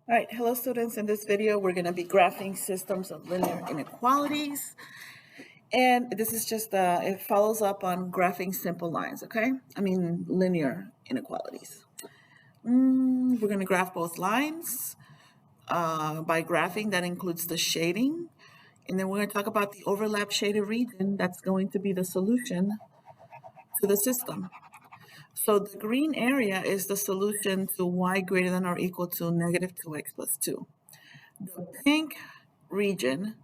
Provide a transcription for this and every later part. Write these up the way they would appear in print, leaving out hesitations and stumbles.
All right, hello students. In this video, we're going to be graphing systems of linear inequalities. And this is just, it follows up on graphing simple lines, okay? Linear inequalities. We're going to graph both lines by graphing. That includes the shading. And then we're going to talk about the overlap shaded region. That's going to be the solution to the system. So the green area is the solution to y greater than or equal to negative 2x plus 2. The pink region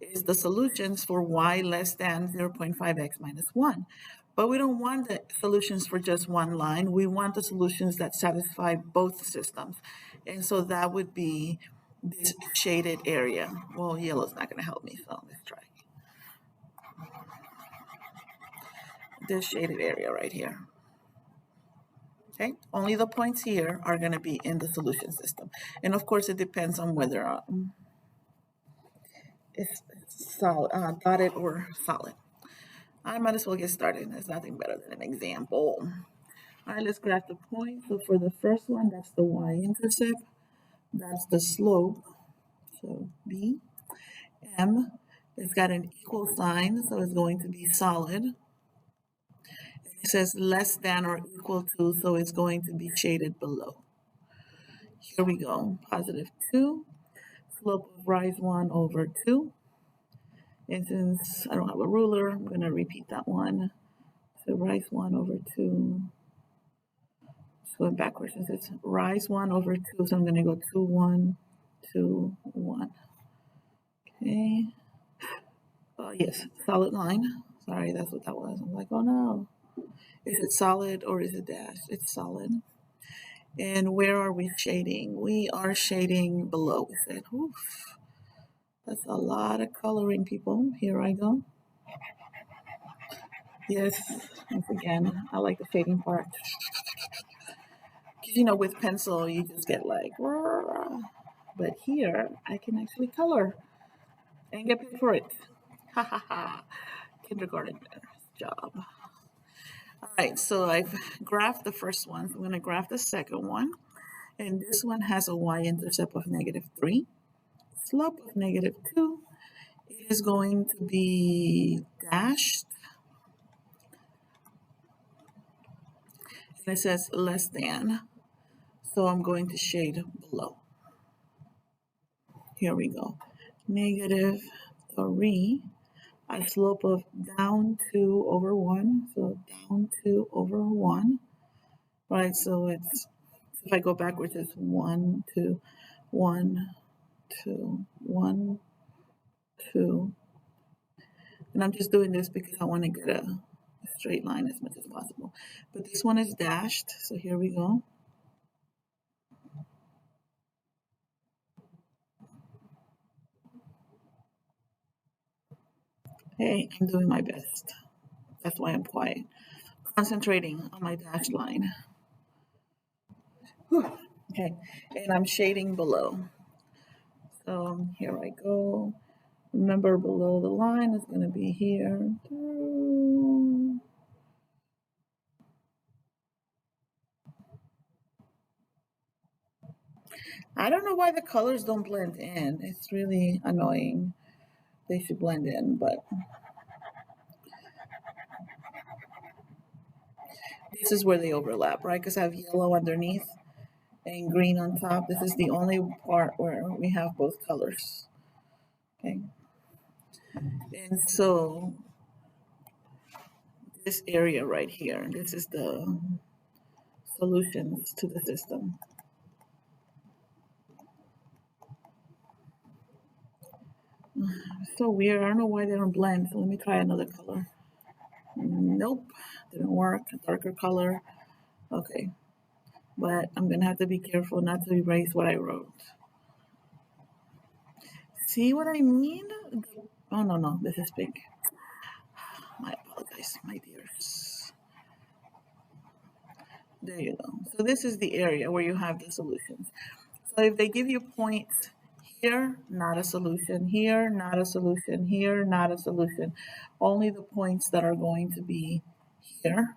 is the solutions for y less than 0.5x minus 1. But we don't want the solutions for just one line. We want the solutions that satisfy both systems. And so that would be this shaded area. Well, yellow's not going to help me, so let's try. This shaded area right here. Okay, only the points here are going to be in the solution system. And of course, it depends on whether it's solid, dotted or solid. I might as well get started. There's nothing better than an example. All right, let's graph the point. So for the first one, that's the y-intercept. That's the slope. So B. M, it's got an equal sign, so it's going to be solid. It says less than or equal to, so it's going to be shaded below. Here we go, positive 2. Slope of rise 1 over 2. And since I don't have a ruler, I'm going to repeat that one. So rise 1 over 2. Just going backwards. Since it's rise 1 over 2, so I'm going to go 2, 1, 2, 1. Okay. Yes, solid line. Sorry, that's what that was. I'm like, oh no. Is it solid or is it dashed? It's solid. And where are we shading? We are shading below. We said, oof. That's a lot of coloring, people. Here I go. Yes, once again, I like the shading part. Because, with pencil, you just get like, but here, I can actually color and get paid for it. Ha ha ha. Kindergarten job. All right, so I've graphed the first one. So I'm going to graph the second one. And this one has a y-intercept of negative 3, slope of negative 2. It is going to be dashed. And it says less than. So I'm going to shade below. Here we go. Negative 3. A slope of down 2 over 1. So down 2 over 1. Right, so it's, if I go backwards, it's 1, 2, 1, 2, 1, 2. And I'm just doing this because I want to get a straight line as much as possible. But this one is dashed, so here we go. Hey, I'm doing my best. That's why I'm quiet. Concentrating on my dashed line. Whew. Okay, and I'm shading below. So here I go. Remember, below the line is going to be here. I don't know why the colors don't blend in. It's really annoying. They should blend in, but this is where they overlap, right? Because I have yellow underneath and green on top. This is the only part where we have both colors. Okay. And so this area right here, this is the solutions to the system. So weird. I don't know why they don't blend. So let me try another color. Nope, didn't work. A darker color. Okay. But I'm going to have to be careful not to erase what I wrote. See what I mean? Oh, no, this is pink. I apologize, my dears. There you go. So this is the area where you have the solutions. So if they give you points here, not a solution, here, not a solution, here, not a solution. Only the points that are going to be here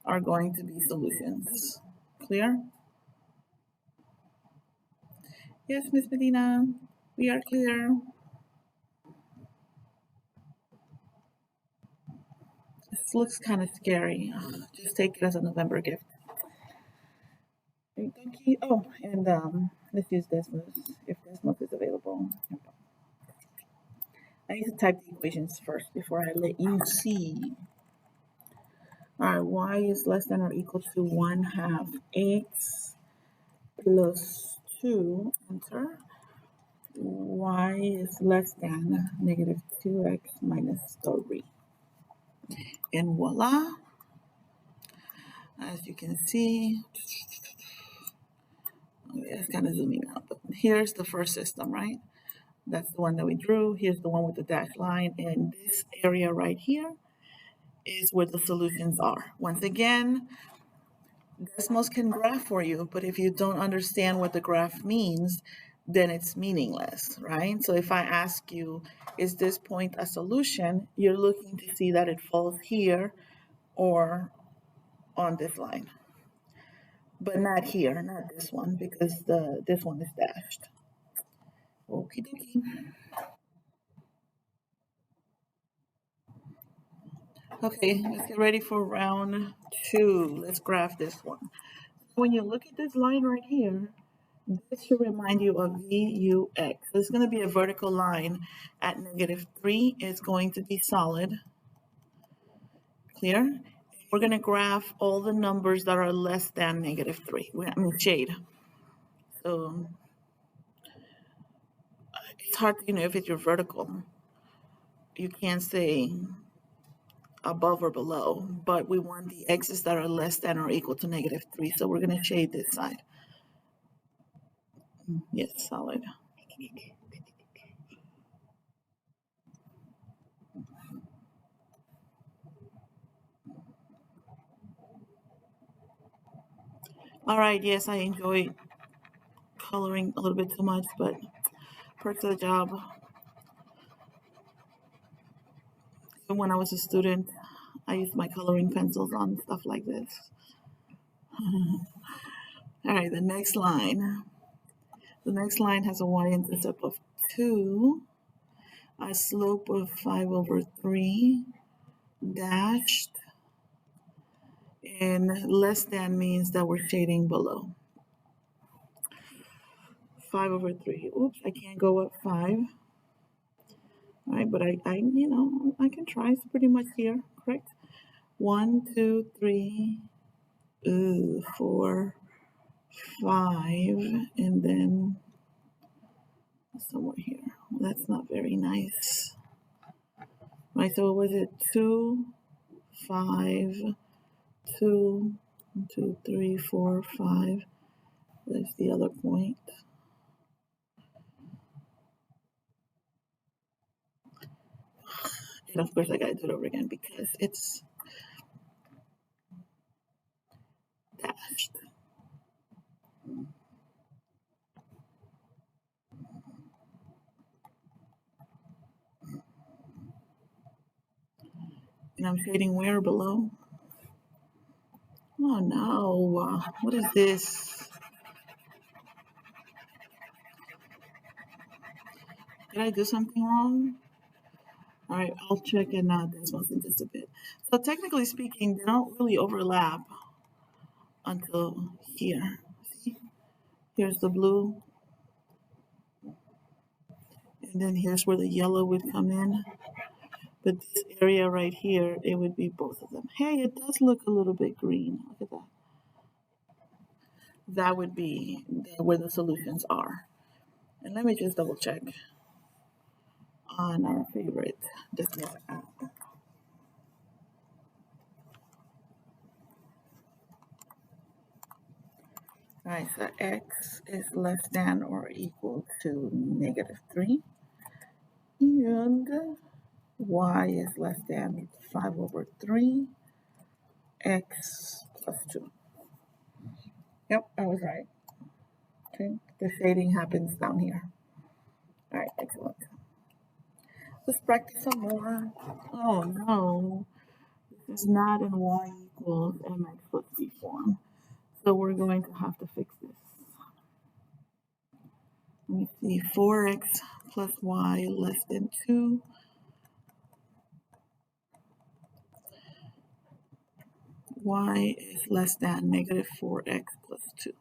are going to be solutions. Clear? Yes, Miss Medina, we are clear. This looks kind of scary. Just take it as a November gift. Okay, thank you. Oh, and let's use Desmos if Desmos is available. I need to type the equations first before I let you see. All right, y is less than or equal to 1/2 x plus 2, enter. Y is less than negative 2x minus 3. And voila, as you can see, it's kind of zooming out, but here's the first system, right? That's the one that we drew. Here's the one with the dashed line, and this area right here is where the solutions are. Once again, Desmos can graph for you, but if you don't understand what the graph means, then it's meaningless, right? So if I ask you, is this point a solution? You're looking to see that it falls here or on this line, but not here, not this one, because this one is dashed. Okie dokie. Okay, let's get ready for round 2. Let's graph this one. When you look at this line right here, this should remind you of VUX. So it's going to be a vertical line at negative 3. It's going to be solid. Clear? We're going to graph all the numbers that are less than negative 3. I mean, shade. So it's hard to, if it's your vertical, you can't say above or below, but we want the x's that are less than or equal to negative 3. So we're going to shade this side. Yes, solid. All right, yes, I enjoy coloring a little bit too much, but perks of the job. When I was a student, I used my coloring pencils on stuff like this. All right, the next line. The next line has a y-intercept of 2, a slope of 5 over 3, dashed, and less than means that we're shading below. 5 over 3. Oops, I can't go up 5. All right, but I can try. It's pretty much here, correct? 1, 2, 3, 4, 5, and then somewhere here. Well, that's not very nice. Right, so was it 2, 5, 2, 2, 3, 4, 5? That's the other point. And of course, I gotta do it over again because it's dashed. And I'm shading where below? Oh no, what is this? Did I do something wrong? All right, I'll check and this one in just a bit. So technically speaking, they don't really overlap until here. See? Here's the blue, and then here's where the yellow would come in. But this area right here, it would be both of them. Hey, it does look a little bit green. Look at that. That would be where the solutions are. And let me just double check on our favorite Disney app. All right, so x is less than or equal to negative 3. And y is less than 5 over 3, x plus 2. Yep, I was right. Okay, the shading happens down here. All right, excellent. Let's practice some more. Oh no, this is not in y equals mx plus b form. So we're going to have to fix this. Let me see, 4x plus y less than 2. Y is less than negative 4x plus 2.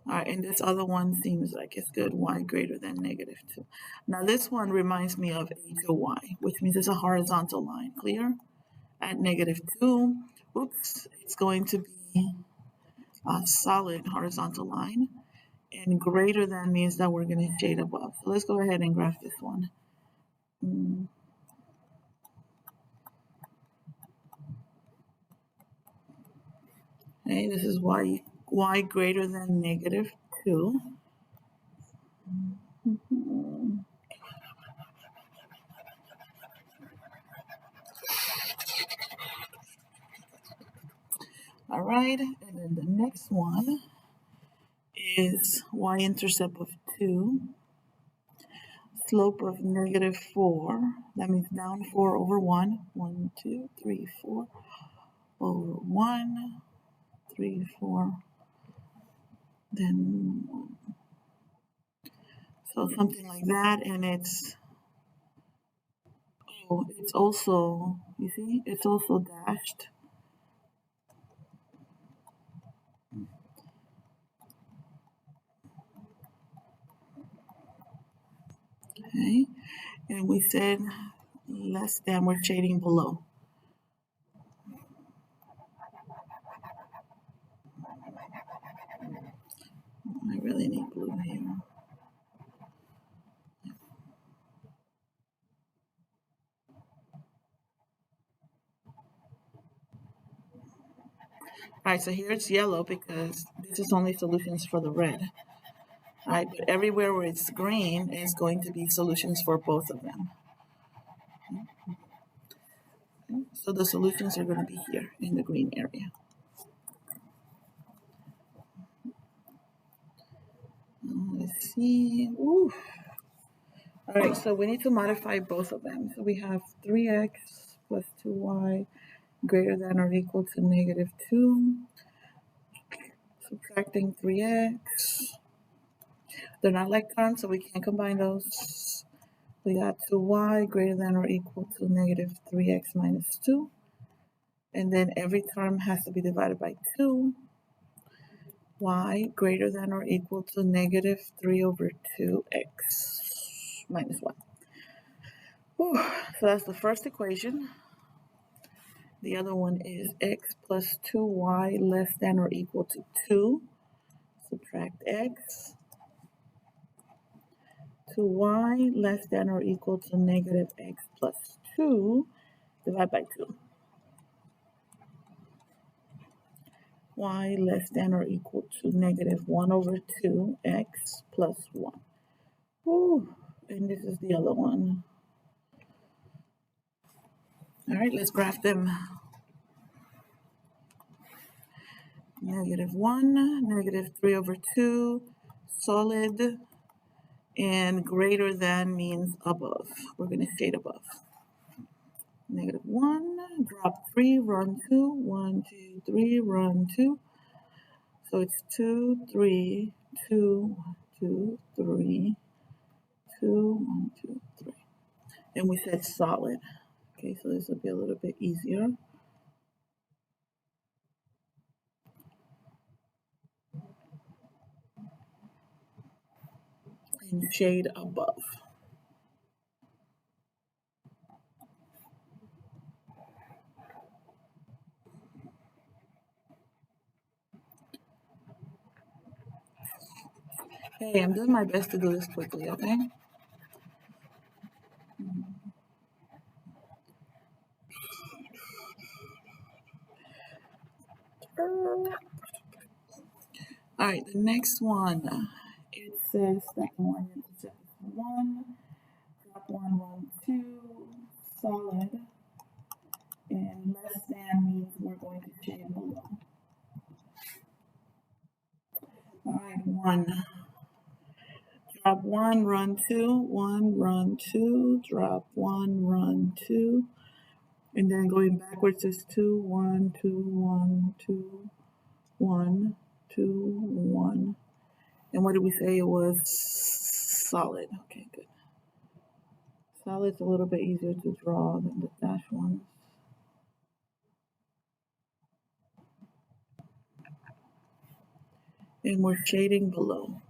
All right, and this other one seems like it's good, y greater than negative 2. Now this one reminds me of a to y, which means it's a horizontal line, clear? At negative 2, oops, it's going to be a solid horizontal line, and greater than means that we're going to shade above. So let's go ahead and graph this one. Okay, this is y greater than negative 2. All right, and then the next one is y-intercept of 2, slope of negative 4. That means down 4 over 1. 1, 2, 3, 4 over 1, 3, 4, then 1. So something like that, and it's also, you see, it's also dashed. Okay, and we said less than, we're shading below. I really need blue here. All right, so here it's yellow because this is only solutions for the red. All right, but everywhere where it's green is going to be solutions for both of them. Okay, so the solutions are going to be here in the green area. Let's see. Ooh. All right, so we need to modify both of them. So we have 3x plus 2y greater than or equal to negative 2. Subtracting 3x. They're not like terms, so we can't combine those. We got 2y greater than or equal to negative 3x minus 2. And then every term has to be divided by 2. Y greater than or equal to negative 3 over 2x minus 1. Whew. So that's the first equation. The other one is x plus 2y less than or equal to 2. Subtract x. 2y less than or equal to negative x plus 2. Divide by 2. Y less than or equal to negative 1 over 2x plus 1. Whew. And this is the other one. All right, let's graph them. Negative 1, negative 3 over 2, solid, and greater than means above. We're going to shade above. Negative 1, drop 3, run 2, 1, 2, 3, run 2. So it's 2, 3, 2, 2, 3, 2, 1, 2, 3. And we said solid. Okay, so this will be a little bit easier. And shade above. Hey, I'm doing my best to do this quickly, okay? All right, the next one. It says that y-intercept is 1, drop 1, run 2, solid, and less than means we're going to shade below. All right, 1. Drop 1, run 2, 1, run 2, drop 1, run 2, and then going backwards is 2, 1, 2, 1, 2, 1, 2, 1. And what did we say it was? Solid. Okay, good. Solid's a little bit easier to draw than the dash ones. And we're shading below.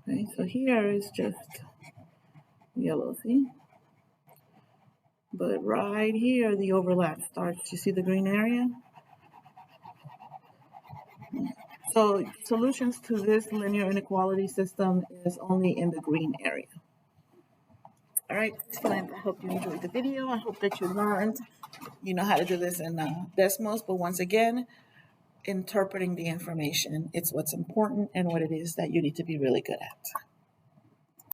Okay, so here is just yellow, see? But right here, the overlap starts. You see the green area? So solutions to this linear inequality system is only in the green area. All right, fine. I hope you enjoyed the video. I hope that you learned, how to do this in Desmos. But once again, interpreting the information, it's what's important and what it is that you need to be really good at.